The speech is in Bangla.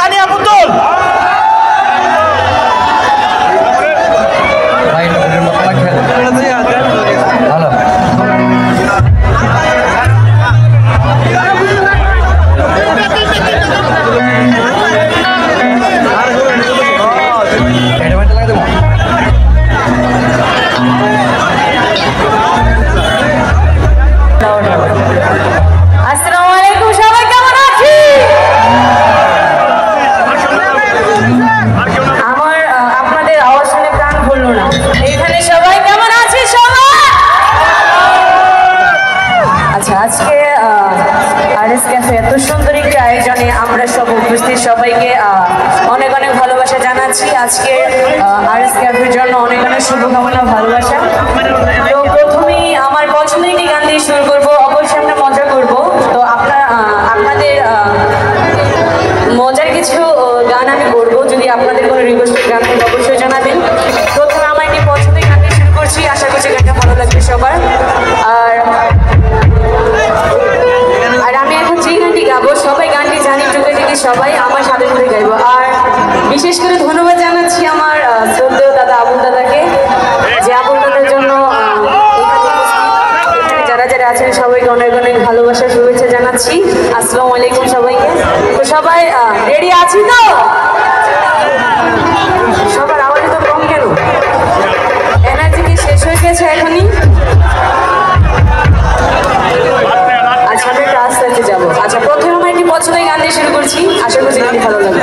তানিয়া পুতুল। সবাইকে অনেক অনেক ভালোবাসা জানাচ্ছি। আজকে আরএস ক্যাফের জন্য অনেক অনেক শুভকামনা, ভালোবাসা। তো প্রথমেই আমার পছন্দের একটি গান দিয়ে শুরু করবো। অবশ্যই আমরা মজা করব। তো আপনাদের মজার কিছু গান আমি করবো। যদি আপনাদের কোনো রিকোয়েস্টের গান থাকে অবশ্যই জানাবেন। প্রথমে আমার একটি পছন্দের গান দিয়ে শুরু করছি, আশা করছি গানটা ভালো লাগবে সবার। আর আমি এখন যে গানটি গাবো সবাই গানটি জানি টুকে থেকে সবাই আমার সাথে সাথে গাইবো। আর বিশেষ করে ধন্যবাদ জানাচ্ছি আমার শ্রদ্ধেয় দাদা আবুল দাদাকে, যে আবুল দাদার জন্য যারা যারা আছেন সবাইকে অনেক অনেক ভালোবাসা শুভেচ্ছা জানাচ্ছি। আসসালামু আলাইকুম সবাইকে। তো সবাই রেডি আছি তো? সবার আওয়াজ তো কম কেন? এনার্জি কি শেষ হয়ে গেছে এখনই? আচ্ছা আমি একটু আস্তে আস্তে যাবো। আচ্ছা প্রথমে আমার একটি পছন্দের গান দিয়ে শুরু করছি, আশা করছি গানটি ভালো লাগবে।